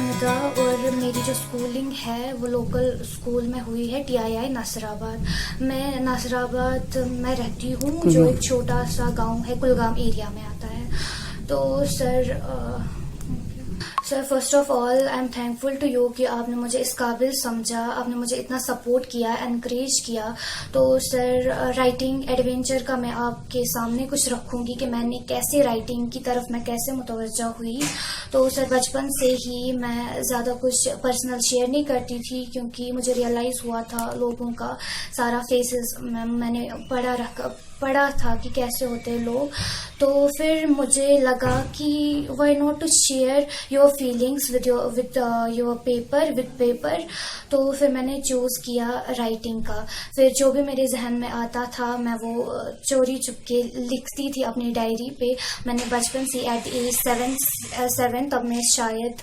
आमिदा और मेरी जो स्कूलिंग है वो लोकल स्कूल में हुई है TII नासिराबाद. मैं नासिराबाद में रहती हूँ जो एक छोटा सा गांव है, कुलगाम एरिया में आता है. तो sir first of all I am thankful to you कि आपने मुझे इस काबिल समझा, आपने मुझे इतना सपोर्ट किया, एनकरेज किया. तो सर राइटिंग एडवेंचर का मैं आपके सामने कुछ रखूँगी कि मैंने कैसे राइटिंग की तरफ मैं कैसे मुतवज्जा हुई. तो सर बचपन से ही मैं ज़्यादा कुछ पर्सनल शेयर नहीं करती थी क्योंकि मुझे रियलाइज़ हुआ था लोगों का सारा फेसेस मैंने पढ़ा था कि कैसे होते हैं लोग. तो फिर मुझे लगा कि why not to share your feelings with your paper. तो फिर मैंने चूज़ किया राइटिंग का. फिर जो भी मेरे जहन में आता था मैं वो चोरी चुपके लिखती थी अपनी डायरी पे. मैंने बचपन से एट एज 7 तब मैं शायद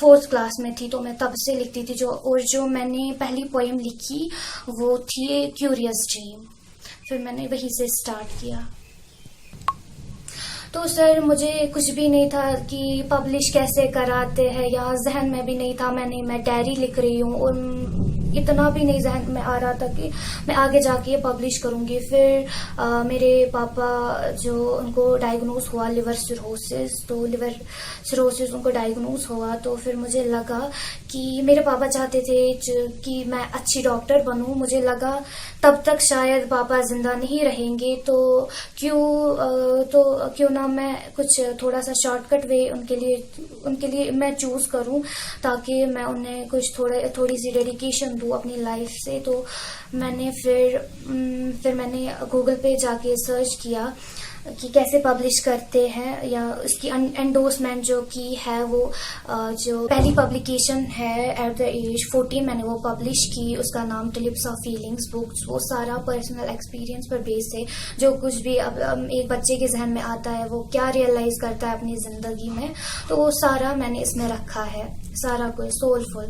4th क्लास में थी तो मैं तब से लिखती थी. जो मैंने पहली पोएम लिखी वो थी क्यूरियस ड्रीम. फिर मैंने वहीं से स्टार्ट किया. तो सर मुझे कुछ भी नहीं था कि पब्लिश कैसे कराते हैं, या जहन में भी नहीं था. मैं डायरी लिख रही हूँ और इतना भी नहीं जहन में आ रहा था कि मैं आगे जाके ये पब्लिश करूँगी. फिर मेरे पापा जो उनको डायग्नोस हुआ लिवर सिरोसिस, तो लिवर सिरोसिस उनको डायग्नोस हुआ. तो फिर मुझे लगा कि मेरे पापा चाहते थे कि मैं अच्छी डॉक्टर बनूं. मुझे लगा तब तक शायद पापा जिंदा नहीं रहेंगे तो क्यों ना मैं कुछ थोड़ा सा शॉर्टकट वे उनके लिए मैं चूज़ करूं ताकि मैं उन्हें कुछ थोड़ी सी डेडिकेशन दूं अपनी लाइफ से. तो मैंने फिर मैंने गूगल पे जाके सर्च किया कि कैसे पब्लिश करते हैं, या उसकी एंडोर्समेंट जो की है वो जो पहली पब्लिकेशन है एट द एज 14 मैंने वो पब्लिश की. उसका नाम टिलिप्स ऑफ फीलिंग्स बुक्स. वो सारा पर्सनल एक्सपीरियंस पर बेस है. जो कुछ भी अब एक बच्चे के जहन में आता है वो क्या रियलाइज करता है अपनी जिंदगी में, तो वो सारा मैंने इसमें रखा है, सारा कुछ सोलफुल.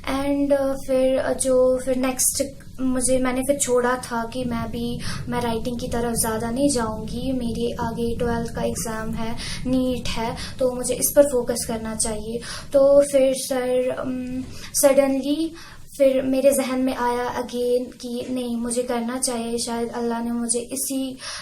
एंड फिर नेक्स्ट मैंने फिर छोड़ा था कि मैं राइटिंग की तरफ ज़्यादा नहीं जाऊंगी. मेरे आगे 12th का एग्ज़ाम है, नीट है, तो मुझे इस पर फोकस करना चाहिए. तो फिर सर सडनली फिर मेरे जहन में आया अगेन कि नहीं मुझे करना चाहिए, शायद अल्लाह ने मुझे इसी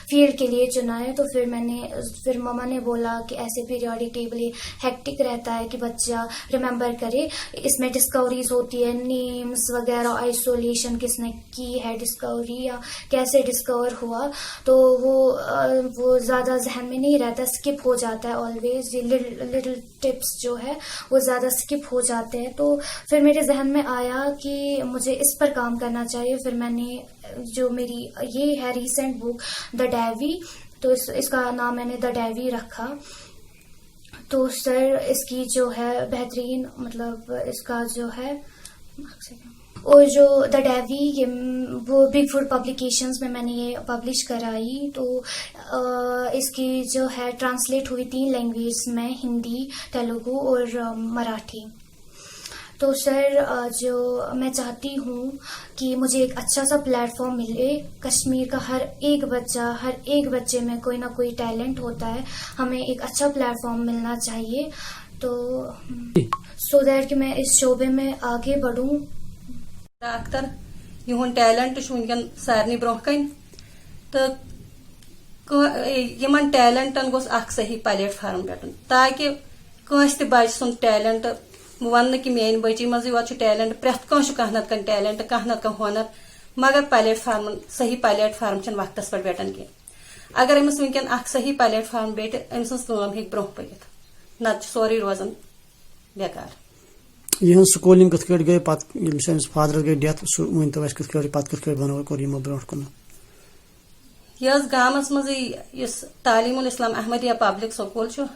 फील्ड के लिए चुना है. तो फिर मम्मा ने बोला कि ऐसे पीरियोडिक टेबल हेक्टिक रहता है कि बच्चा रिमेंबर करे. इसमें डिस्कवरीज होती है, नेम्स वगैरह, आइसोलेशन किसने की है डिस्कवरी या कैसे डिस्कवर हुआ, तो वो ज़्यादा जहन में नहीं रहता, स्किप हो जाता है ऑलवेज. लिटिल टिप्स जो है वो ज़्यादा स्किप हो जाते हैं. तो फिर मेरे जहन में आया कि मुझे इस पर काम करना चाहिए. फिर मैंने जो मेरी ये है रीसेंट बुक द डायरी, तो इसका नाम मैंने द डायरी रखा. तो सर इसकी जो है बेहतरीन मतलब इसका जो है और जो द डायरी वो बिग फुट पब्लिकेशंस में मैंने ये पब्लिश कराई. तो इसकी जो है ट्रांसलेट हुई 3 लैंग्वेज में, हिंदी, तेलुगु और मराठी. तो सर जो मैं चाहती हूँ कि मुझे एक अच्छा सा प्लेटफॉर्म मिले. कश्मीर का हर एक बच्चे में कोई ना कोई टैलेंट होता है, हमें एक अच्छा प्लेटफॉर्म मिलना चाहिए. तो सो दैट कि मैं इस शोबे में आगे बढ़ूँ. अख्तर युन टैलेंट वनकन सारे ब्रोह कन तो यमन टैलेंटन गोस सही प्लेटफार्म पे ताकि कंस बच्चे सुन टैलेंट वन कि मेन बची मज योत टैलेंट प्रत कह नत कह टैलेंट कह नत हुनर, मगर प्लेटफार्म सही प्लेटफार्म वक्त पे बेटान की. अगर अमिस वनकन सही प्लेटफार्म बेट अमिस हे ब्रोह पकत नत सोरे रोजान बेकार. यह स्कूलिंग कथ गई पे फादर गई डेथ वन तो पे बनो ब्रो कन यह गामस मज तालीमुल इस्लाम अहमदिया पब्लिक स्कूल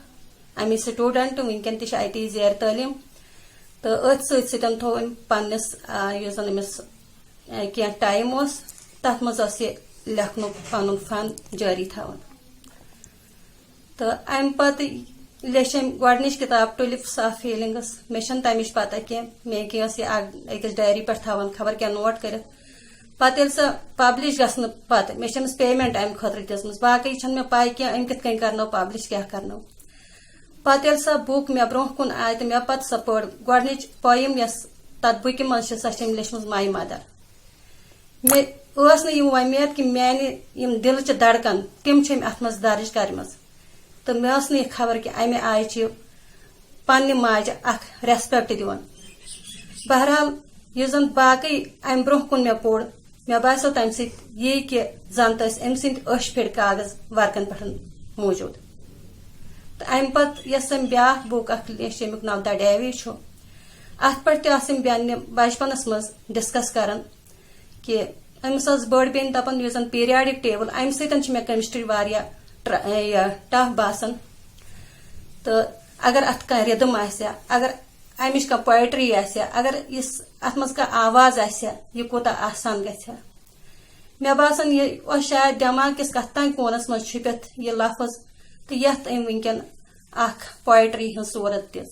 अमी स्टूडेंट वनकन IT ज़ेर तालीम. तो अथ सतन थो पन्नस अमिस कह टाइम तथ मज लेखन पन फन जारी थवन. तो अम पत लेच गॉडनिच किताब टुलिप्स ऑफ फीलिंग्स. मे तमिच पता कह मे अकिस डायरी पे थवन खबर क्या नोट कर. पे सह पब्लिश गसन पे मे पेमेंट अम खुद दिज बाकी मे पाई कह अम कित कन करनो पब्लिश क्या करनो. پتہٕ ییٚلہِ سۄ بُک مےٚ برونٛہہ کُن آیہِ تہٕ مےٚ پتہٕ سۄ پٔر گۄڈنِچ پویم یۄس تتھ بُکہِ منٛز چھِ سۄ چھِ أمۍ لیچھمٕژ ماے مدر. مےٚ ٲس نہٕ یہِ وۄمید کہِ میانہِ یِم دِلچہِ دڑکن تِم چھِ أمۍ اتھ منٛز درٕج کرِمژ تہٕ مےٚ ٲس نہٕ یہِ خبر کہِ امہِ آیہِ چھِ پننہِ ماجہِ اکھ ریسپیکٹ دِوان. بہرحال یُس زن باقٕے امہِ برونٛہہ کُن مےٚ پوٚر مےٚ باسیٚو تمہِ سۭتۍ یی کہِ زن تہٕ ٲسۍ أمۍ سٕنٛدۍ أچھ پھِرِ کاغذ ورقن پٮ۪ٹھ موٗجوٗد. تہٕ امہِ پتہٕ یۄس أمۍ بیاکھ بُک اکھ لیچھ ییٚمیُک ناو دَ ڈیوی چھُ اتھ پٮ۪ٹھ تہِ آسہٕ أمۍ بیٚنہِ بچپنس منٛز ڈسکس کران کہِ أمِس ٲس بٔڑ بیٚنہِ دپان یُس زن پیریاڈِک ٹیبل امہِ سۭتۍ چھِ مےٚ کیمسٹری واریاہ ٹف باسان تہٕ اگر اتھ کانٛہہ رِدم آسہِ ہا اگر امِچ کانٛہہ پویٹری آسہِ ہا اگر یُس اتھ منٛز کانٛہہ آواز آسہِ ہا یہِ کوٗتاہ آسان گژھِ ہا. مےٚ باسان یہِ اوس شاید دٮ۪ماغ کِس کتھ تانۍ کوٗنس منٛز چھُپِتھ یہِ لفظ تہٕ یتھ أمۍ وٕنکیٚن اکھ پویٹری ہٕنٛز صوٗرت دِژ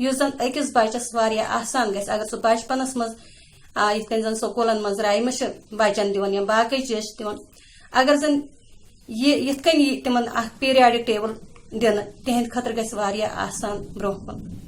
یُس زن أکِس بچس واریاہ آسان گژھِ اگر سُہ بچپنس منٛز یِتھ کٔنۍ زن سکوٗلن منٛز رایمہٕ چھِ بچن دِوان یا باقٕے چیٖز چھِ دِوان اگر زن یہِ یِتھ کٔنۍ یی تِمن اکھ پیریاڈِک ٹیبل دِنہٕ تِہنٛدِ خٲطرٕ گژھِ واریاہ آسان برونٛہہ کُن.